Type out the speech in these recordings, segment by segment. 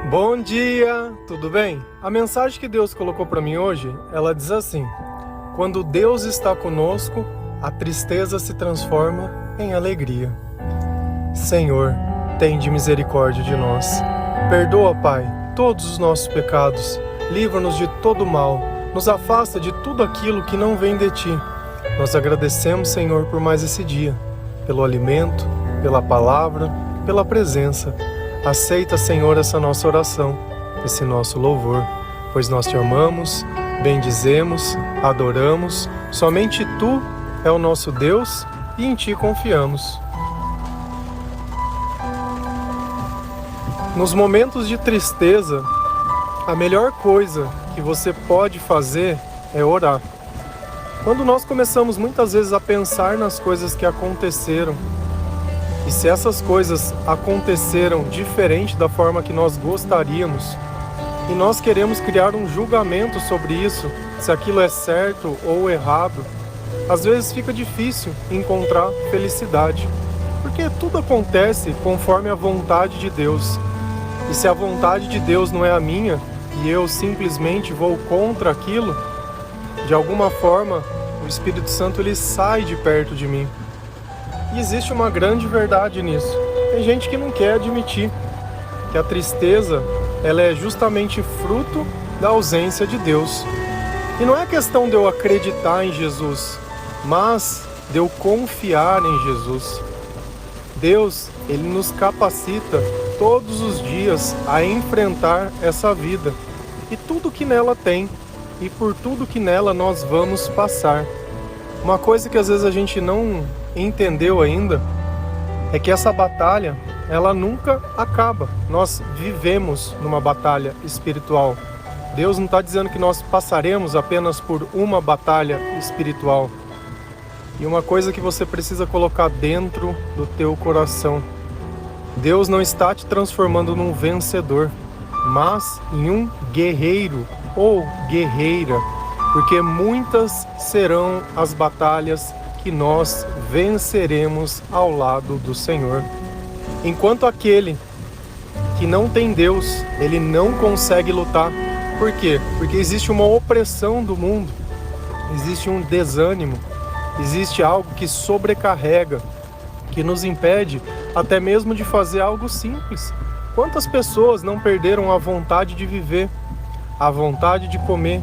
Bom dia, tudo bem? A mensagem que Deus colocou para mim hoje, ela diz assim: quando Deus está conosco, a tristeza se transforma em alegria. Senhor, tende misericórdia de nós. Perdoa, Pai, todos os nossos pecados. Livra-nos de todo mal. Nos afasta de tudo aquilo que não vem de Ti. Nós agradecemos, Senhor, por mais esse dia, pelo alimento, pela palavra, pela presença. Aceita, Senhor, essa nossa oração, esse nosso louvor, pois nós Te amamos, bendizemos, adoramos. Somente Tu é o nosso Deus e em Ti confiamos. Nos momentos de tristeza, a melhor coisa que você pode fazer é orar. Quando nós começamos muitas vezes a pensar nas coisas que aconteceram, e se essas coisas aconteceram diferente da forma que nós gostaríamos, e nós queremos criar um julgamento sobre isso, se aquilo é certo ou errado, às vezes fica difícil encontrar felicidade, porque tudo acontece conforme a vontade de Deus. E se a vontade de Deus não é a minha, e eu simplesmente vou contra aquilo, de alguma forma o Espírito Santo ele sai de perto de mim. E existe uma grande verdade nisso. Tem gente que não quer admitir que a tristeza ela é justamente fruto da ausência de Deus. E não é questão de eu acreditar em Jesus, mas de eu confiar em Jesus. Deus, Ele nos capacita todos os dias a enfrentar essa vida e tudo que nela tem e por tudo que nela nós vamos passar. Uma coisa que às vezes a gente não entendeu ainda é que essa batalha ela nunca acaba. Nós vivemos numa batalha espiritual. Deus não está dizendo que nós passaremos apenas por uma batalha espiritual. E uma coisa que você precisa colocar dentro do teu coração: Deus não está te transformando num vencedor, mas em um guerreiro ou guerreira, porque muitas serão as batalhas que nós venceremos ao lado do Senhor. Enquanto aquele que não tem Deus, ele não consegue lutar. Por quê? Porque existe uma opressão do mundo, existe um desânimo, existe algo que sobrecarrega, que nos impede até mesmo de fazer algo simples. Quantas pessoas não perderam a vontade de viver, a vontade de comer,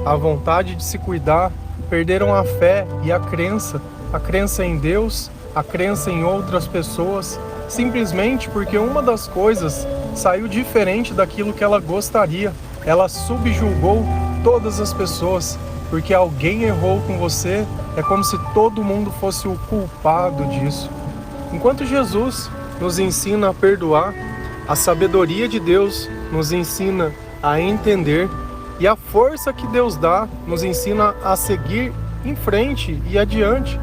a vontade de se cuidar, perderam a fé e a crença em Deus, a crença em outras pessoas, simplesmente porque uma das coisas saiu diferente daquilo que ela gostaria. Ela subjugou todas as pessoas, porque alguém errou com você, é como se todo mundo fosse o culpado disso. Enquanto Jesus nos ensina a perdoar, a sabedoria de Deus nos ensina a entender, e a força que Deus dá nos ensina a seguir em frente e adiante.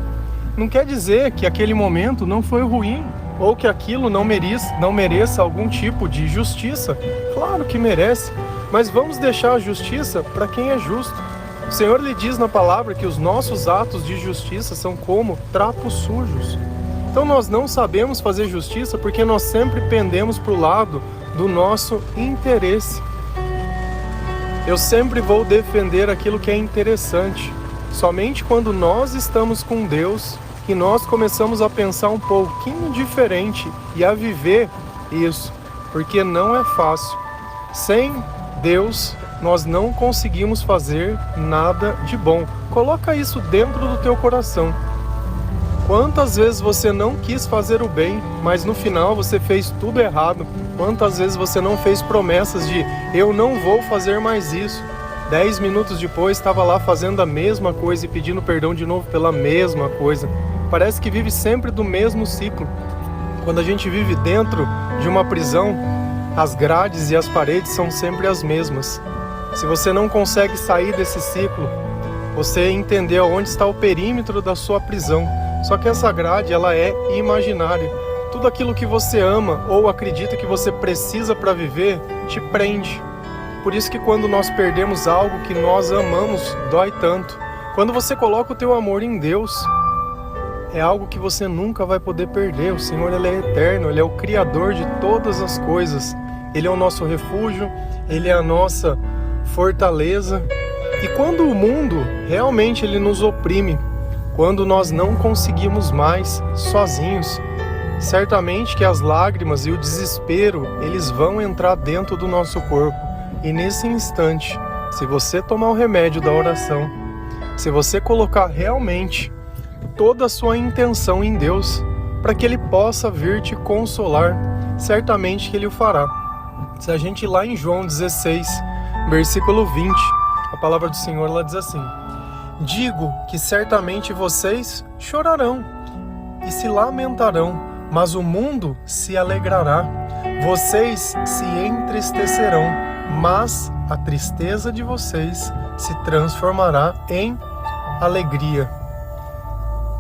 Não quer dizer que aquele momento não foi ruim, ou que aquilo não mereça algum tipo de justiça. Claro que merece, mas vamos deixar a justiça para quem é justo. O Senhor lhe diz na palavra que os nossos atos de justiça são como trapos sujos. Então nós não sabemos fazer justiça porque nós sempre pendemos para o lado do nosso interesse. Eu sempre vou defender aquilo que é interessante. Somente quando nós estamos com Deus que nós começamos a pensar um pouquinho diferente e a viver isso, porque não é fácil. Sem Deus, nós não conseguimos fazer nada de bom. Coloca isso dentro do teu coração. Quantas vezes você não quis fazer o bem, mas no final você fez tudo errado? Quantas vezes você não fez promessas de eu não vou fazer mais isso? 10 minutos depois estava lá fazendo a mesma coisa e pedindo perdão de novo pela mesma coisa. Parece que vive sempre do mesmo ciclo. Quando a gente vive dentro de uma prisão, as grades e as paredes são sempre as mesmas. Se você não consegue sair desse ciclo, você entendeu onde está o perímetro da sua prisão. Só que essa grade, ela é imaginária. Tudo aquilo que você ama ou acredita que você precisa para viver, te prende. Por isso que quando nós perdemos algo que nós amamos, dói tanto. Quando você coloca o teu amor em Deus, é algo que você nunca vai poder perder. O Senhor, Ele é eterno, Ele é o Criador de todas as coisas. Ele é o nosso refúgio, Ele é a nossa fortaleza. E quando o mundo realmente ele nos oprime, quando nós não conseguimos mais sozinhos, certamente que as lágrimas e o desespero, eles vão entrar dentro do nosso corpo. E nesse instante, se você tomar o remédio da oração, se você colocar realmente toda a sua intenção em Deus, para que Ele possa vir te consolar, certamente que Ele o fará. Se a gente ir lá em João 16, versículo 20, a palavra do Senhor ela diz assim: digo que certamente vocês chorarão e se lamentarão, mas o mundo se alegrará. Vocês se entristecerão, mas a tristeza de vocês se transformará em alegria.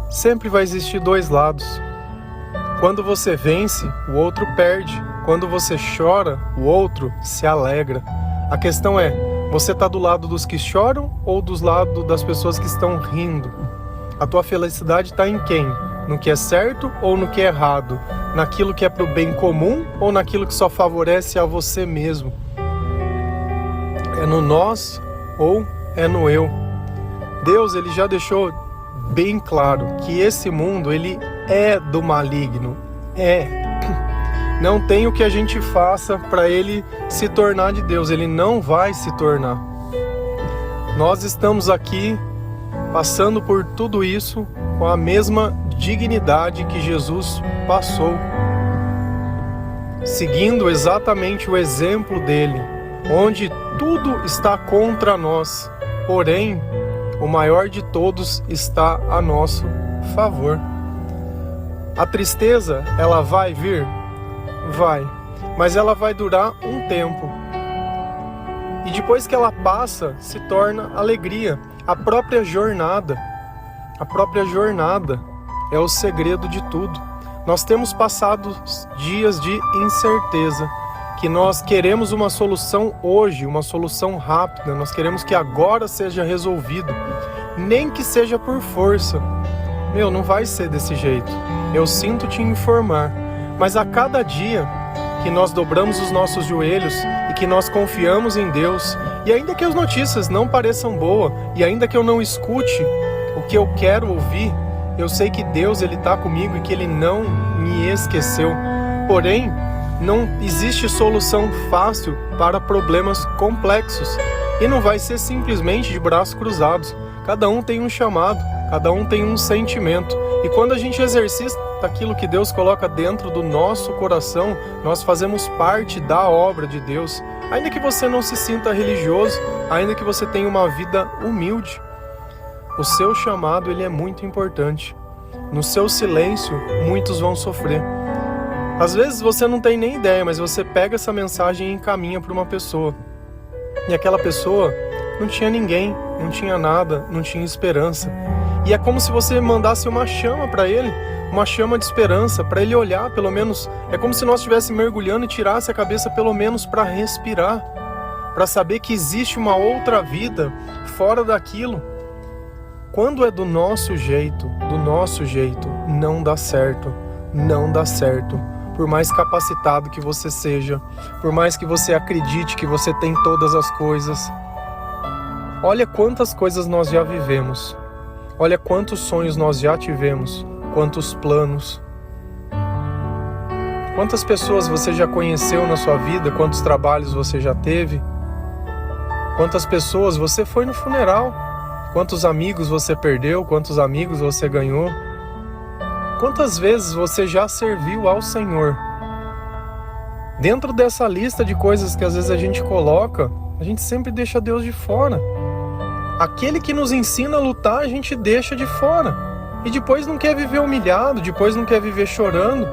Sempre vai existir dois lados. Quando você vence, o outro perde. Quando você chora, o outro se alegra. A questão é, você está do lado dos que choram ou dos lados das pessoas que estão rindo? A tua felicidade está em quem? No que é certo ou no que é errado? Naquilo que é para o bem comum ou naquilo que só favorece a você mesmo? É no nós ou é no eu? Deus ele já deixou bem claro que esse mundo ele é do maligno. Não tem o que a gente faça para ele se tornar de Deus. Ele não vai se tornar. Nós estamos aqui passando por tudo isso com a mesma dignidade que Jesus passou, seguindo exatamente o exemplo dele, onde tudo está contra nós, porém o maior de todos está a nosso favor. A tristeza, ela vai vir? Vai, mas ela vai durar um tempo. E depois que ela passa, se torna alegria. A própria jornada é o segredo de tudo. Nós temos passado dias de incerteza, que nós queremos uma solução hoje, uma solução rápida, nós queremos que agora seja resolvido, nem que seja por força. Não vai ser desse jeito. Eu sinto te informar, mas a cada dia que nós dobramos os nossos joelhos e que nós confiamos em Deus, e ainda que as notícias não pareçam boas, e ainda que eu não escute o que eu quero ouvir, eu sei que Deus ele está comigo e que Ele não me esqueceu. Porém, não existe solução fácil para problemas complexos, e não vai ser simplesmente de braços cruzados. Cada um tem um chamado, cada um tem um sentimento, e quando a gente exercita aquilo que Deus coloca dentro do nosso coração, nós fazemos parte da obra de Deus. Ainda que você não se sinta religioso, ainda que você tenha uma vida humilde, o seu chamado ele é muito importante. No seu silêncio, muitos vão sofrer. Às vezes você não tem nem ideia, mas você pega essa mensagem e encaminha para uma pessoa. E aquela pessoa não tinha ninguém, não tinha nada, não tinha esperança. E é como se você mandasse uma chama para ele, uma chama de esperança, para ele olhar pelo menos. É como se nós estivéssemos mergulhando e tirasse a cabeça pelo menos para respirar, para saber que existe uma outra vida fora daquilo. Quando é do nosso jeito, não dá certo, não dá certo. Por mais capacitado que você seja, por mais que você acredite que você tem todas as coisas. Olha quantas coisas nós já vivemos. Olha quantos sonhos nós já tivemos, quantos planos. Quantas pessoas você já conheceu na sua vida, quantos trabalhos você já teve. Quantas pessoas você foi no funeral, quantos amigos você perdeu, quantos amigos você ganhou. Quantas vezes você já serviu ao Senhor? Dentro dessa lista de coisas que às vezes a gente coloca, a gente sempre deixa Deus de fora. Aquele que nos ensina a lutar, a gente deixa de fora. E depois não quer viver humilhado, depois não quer viver chorando.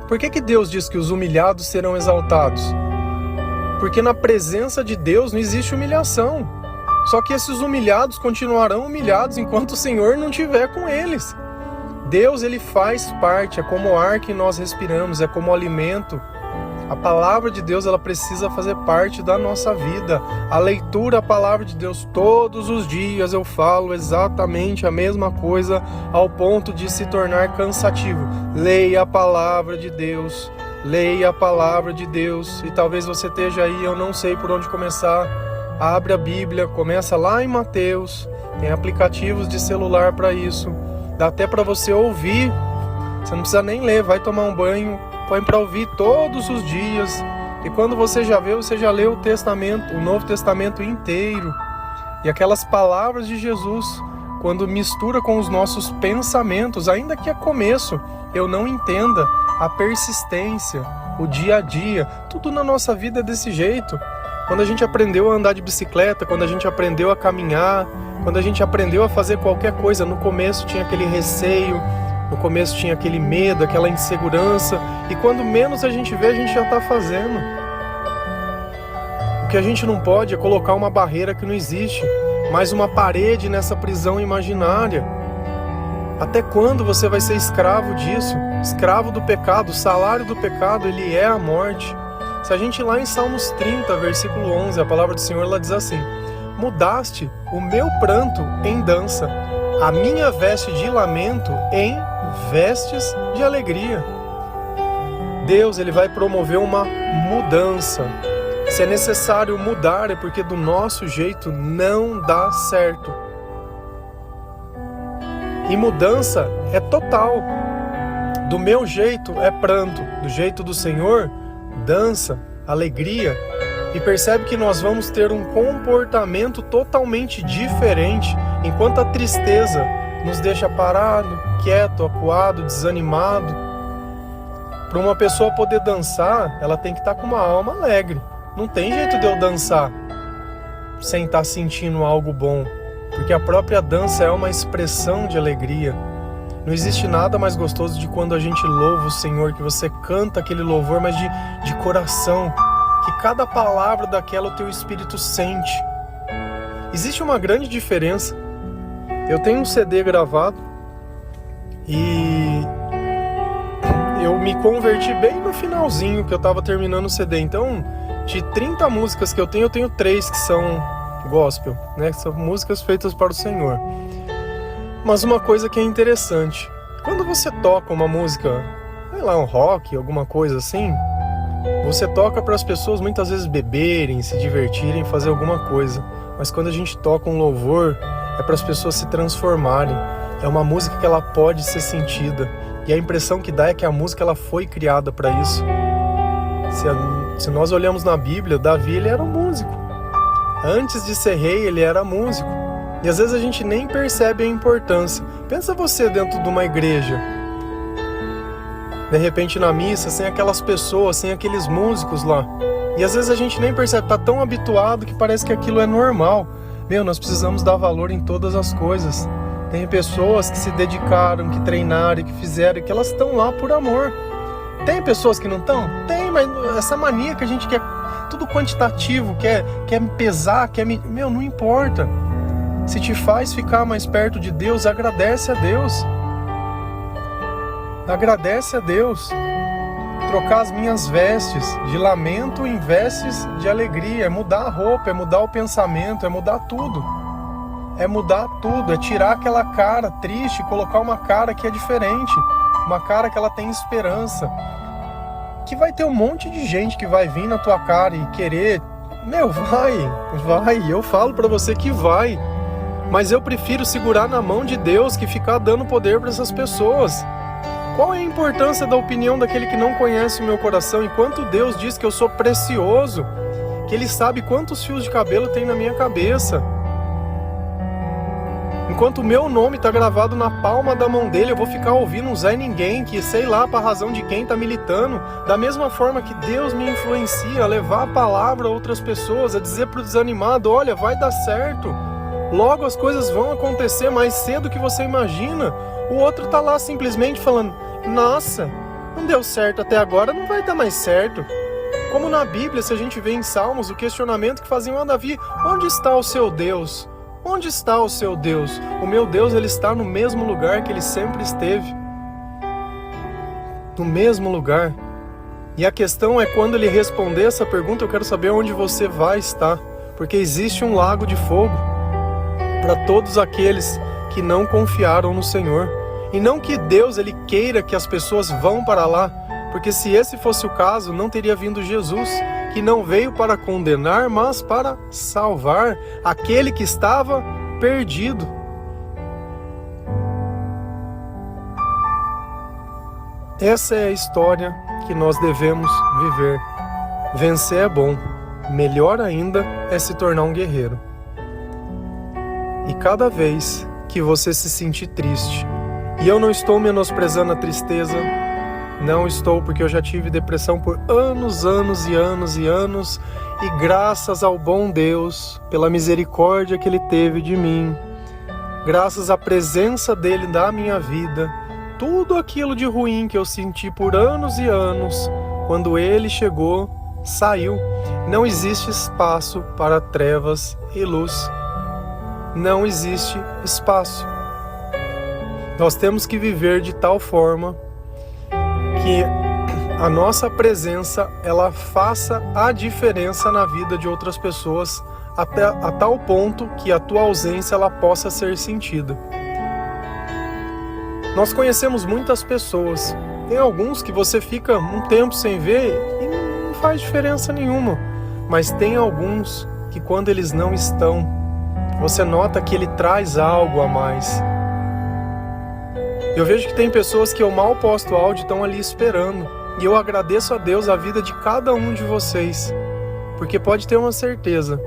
Por que Deus diz que os humilhados serão exaltados? Porque na presença de Deus não existe humilhação. Só que esses humilhados continuarão humilhados enquanto o Senhor não estiver com eles. Deus, ele faz parte, é como o ar que nós respiramos, é como o alimento. A palavra de Deus, ela precisa fazer parte da nossa vida. A leitura da palavra de Deus, todos os dias eu falo exatamente a mesma coisa, ao ponto de se tornar cansativo. Leia a palavra de Deus leia a palavra de Deus. E talvez você esteja aí, eu não sei por onde começar. Abre a Bíblia, começa lá em Mateus. Tem aplicativos de celular para isso. Dá até para você ouvir. Você não precisa nem ler, vai tomar um banho, põe para ouvir todos os dias. E quando você já vê, você já leu o Testamento, o Novo Testamento inteiro. E aquelas palavras de Jesus, quando mistura com os nossos pensamentos, ainda que a começo eu não entenda, a persistência, o dia a dia, tudo na nossa vida é desse jeito. Quando a gente aprendeu a andar de bicicleta, quando a gente aprendeu a caminhar, quando a gente aprendeu a fazer qualquer coisa, no começo tinha aquele receio, no começo tinha aquele medo, aquela insegurança, e quando menos a gente vê, a gente já está fazendo. O que a gente não pode é colocar uma barreira que não existe, mais uma parede nessa prisão imaginária. Até quando você vai ser escravo disso? Escravo do pecado. O salário do pecado, ele é a morte. Se a gente ir lá em Salmos 30, versículo 11, a palavra do Senhor, ela diz assim: mudaste o meu pranto em dança, a minha veste de lamento em vestes de alegria. Deus, ele vai promover uma mudança. Se é necessário mudar, é porque do nosso jeito não dá certo. E mudança é total. Do meu jeito é pranto, do jeito do Senhor, dança, alegria. E percebe que nós vamos ter um comportamento totalmente diferente, enquanto a tristeza nos deixa parado, quieto, acuado, desanimado. Para uma pessoa poder dançar, ela tem que estar com uma alma alegre. Não tem jeito de eu dançar sem estar sentindo algo bom, porque a própria dança é uma expressão de alegria. Não existe nada mais gostoso de quando a gente louva o Senhor, que você canta aquele louvor, mas de coração, que cada palavra daquela o teu espírito sente. Existe uma grande diferença. Eu tenho um CD gravado e eu me converti bem no finalzinho que eu estava terminando o CD. Então, de 30 músicas que eu tenho 3 que são gospel, né? Que são músicas feitas para o Senhor. Mas uma coisa que é interessante, quando você toca uma música, sei lá, um rock, alguma coisa assim, você toca para as pessoas muitas vezes beberem, se divertirem, fazer alguma coisa. Mas quando a gente toca um louvor, é para as pessoas se transformarem. É uma música que ela pode ser sentida. E a impressão que dá é que a música ela foi criada para isso. Se nós olhamos na Bíblia, Davi ele era um músico. Antes de ser rei, ele era músico. E às vezes a gente nem percebe a importância. Pensa você dentro de uma igreja. De repente na missa, sem aquelas pessoas, sem aqueles músicos lá. E às vezes a gente nem percebe, tá tão habituado que parece que aquilo é normal. Nós precisamos dar valor em todas as coisas. Tem pessoas que se dedicaram, que treinaram, que fizeram, que elas estão lá por amor. Tem pessoas que não estão? Tem, mas essa mania que a gente quer tudo quantitativo, quer me pesar, não importa. Se te faz ficar mais perto de Deus, agradece a Deus. Agradece a Deus. Trocar as minhas vestes de lamento em vestes de alegria. É mudar a roupa, é mudar o pensamento, é mudar tudo. É mudar tudo, é tirar aquela cara triste e colocar uma cara que é diferente. Uma cara que ela tem esperança. Que vai ter um monte de gente que vai vir na tua cara e querer... vai. Eu falo pra você que vai. Mas eu prefiro segurar na mão de Deus que ficar dando poder para essas pessoas. Qual é a importância da opinião daquele que não conhece o meu coração? Enquanto Deus diz que eu sou precioso, que Ele sabe quantos fios de cabelo tem na minha cabeça. Enquanto o meu nome está gravado na palma da mão dele, eu vou ficar ouvindo um Zé Ninguém, que sei lá para razão de quem está militando. Da mesma forma que Deus me influencia a levar a palavra a outras pessoas, a dizer para o desanimado, olha, vai dar certo. Logo as coisas vão acontecer mais cedo do que você imagina. O outro está lá simplesmente falando, nossa, não deu certo até agora, não vai dar mais certo. Como na Bíblia, se a gente vê em Salmos, o questionamento que faziam a Davi, onde está o seu Deus? Onde está o seu Deus? O meu Deus, ele está no mesmo lugar que ele sempre esteve. No mesmo lugar. E a questão é, quando ele responder essa pergunta, eu quero saber onde você vai estar. Porque existe um lago de fogo para todos aqueles que não confiaram no Senhor. E não que Deus ele queira que as pessoas vão para lá, Porque se esse fosse o caso, não teria vindo Jesus, que não veio para condenar, mas para salvar aquele que estava perdido. Essa é a história que nós devemos viver. Vencer é bom, melhor ainda é se tornar um guerreiro. E cada vez que você se sentir triste, e eu não estou menosprezando a tristeza, não estou, porque eu já tive depressão por anos, e graças ao bom Deus, pela misericórdia que Ele teve de mim, graças à presença dEle na minha vida, tudo aquilo de ruim que eu senti por anos e anos, quando Ele chegou, saiu. Não existe espaço para trevas e luz. Não existe espaço. Nós temos que viver de tal forma que a nossa presença ela faça a diferença na vida de outras pessoas, até a tal ponto que a tua ausência ela possa ser sentida. Nós conhecemos muitas pessoas. Tem alguns que você fica um tempo sem ver e não faz diferença nenhuma. Mas tem alguns que quando eles não estão, você nota que ele traz algo a mais. Eu vejo que tem pessoas que eu mal posto áudio e estão ali esperando. E eu agradeço a Deus a vida de cada um de vocês. Porque pode ter uma certeza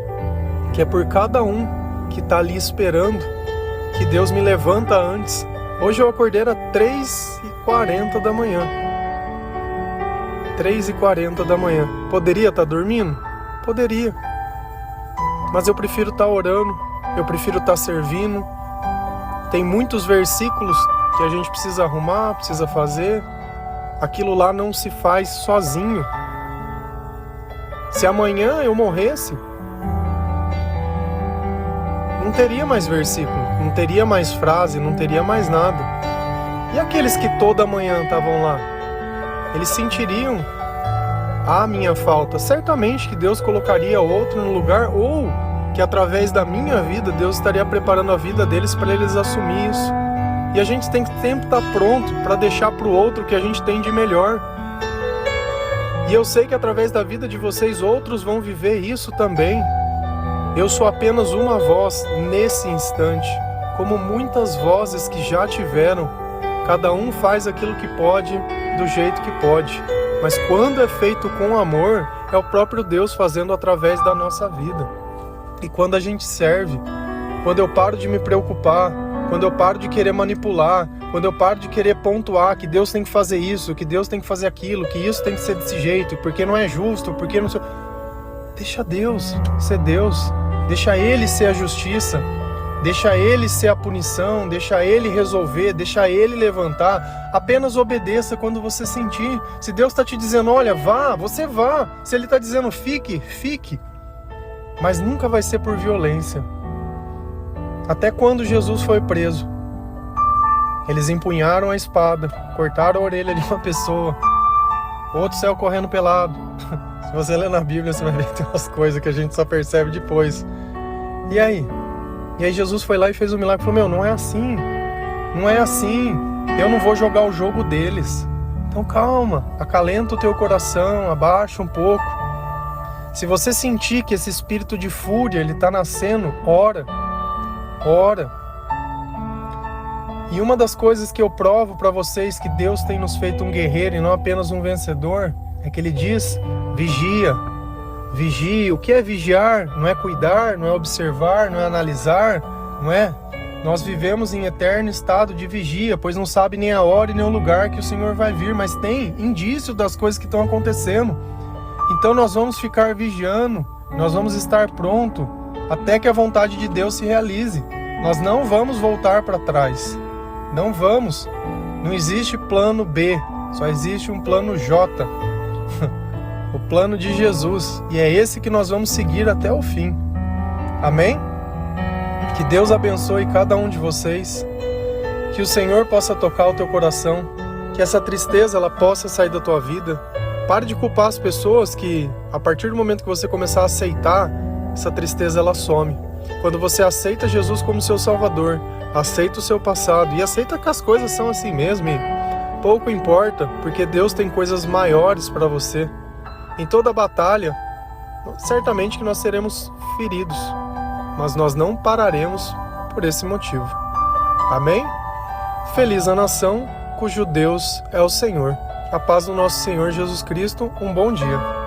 que é por cada um que está ali esperando que Deus me levanta antes. Hoje eu acordei às 3h40 da manhã. 3h40 da manhã. Poderia estar dormindo? Poderia. Mas eu prefiro estar orando, eu prefiro estar servindo. Tem muitos versículos que a gente precisa arrumar, precisa fazer. Aquilo lá não se faz sozinho. Se amanhã eu morresse, não teria mais versículo, não teria mais frase, não teria mais nada. E aqueles que toda manhã estavam lá? Eles sentiriam a minha falta. Certamente que Deus colocaria outro no lugar, ou que através da minha vida Deus estaria preparando a vida deles para eles assumir isso. E a gente tem que sempre estar pronto para deixar para o outro o que a gente tem de melhor. E eu sei que através da vida de vocês outros vão viver isso também. Eu sou apenas uma voz nesse instante, como muitas vozes que já tiveram. Cada um faz aquilo que pode, do jeito que pode. Mas quando é feito com amor, é o próprio Deus fazendo através da nossa vida. E quando a gente serve, quando eu paro de me preocupar, quando eu paro de querer manipular, quando eu paro de querer pontuar que Deus tem que fazer isso, que Deus tem que fazer aquilo, que isso tem que ser desse jeito, porque não é justo, porque não sei... Deixa Deus ser Deus. Deixa Ele ser a justiça, deixa Ele ser a punição, deixa Ele resolver, deixa Ele levantar. Apenas obedeça quando você sentir. Se Deus está te dizendo, olha, vá, você vá. Se Ele está dizendo, fique, fique. Mas nunca vai ser por violência. Até quando Jesus foi preso, eles empunharam a espada, cortaram a orelha de uma pessoa, outro saiu correndo pelado. Se você ler na Bíblia, você vai ver que tem umas coisas que a gente só percebe depois. E aí? E aí Jesus foi lá e fez um milagre. Falou, não é assim. Não é assim. Eu não vou jogar o jogo deles. Então calma, acalenta o teu coração, abaixa um pouco. Se você sentir que esse espírito de fúria, ele está nascendo, ora. Ora. E uma das coisas que eu provo para vocês que Deus tem nos feito um guerreiro e não apenas um vencedor, é que Ele diz, vigia. Vigie. O que é vigiar? Não é cuidar, não é observar, não é analisar, não é? Nós vivemos em eterno estado de vigia, pois não sabe nem a hora e nem o lugar que o Senhor vai vir, mas tem indício das coisas que estão acontecendo. Então nós vamos ficar vigiando, nós vamos estar pronto até que a vontade de Deus se realize. Nós não vamos voltar para trás. Não vamos. Não existe plano B, só existe um plano J. O plano de Jesus. E é esse que nós vamos seguir até o fim. Amém? Que Deus abençoe cada um de vocês. Que o Senhor possa tocar o teu coração. Que essa tristeza ela possa sair da tua vida. Pare de culpar as pessoas que, a partir do momento que você começar a aceitar, essa tristeza ela some. Quando você aceita Jesus como seu Salvador, aceita o seu passado e aceita que as coisas são assim mesmo. E Pouco importa, porque Deus tem coisas maiores para você. Em toda batalha, certamente que nós seremos feridos, mas nós não pararemos por esse motivo. Amém? Feliz a nação cujo Deus é o Senhor. A paz do nosso Senhor Jesus Cristo. Um bom dia.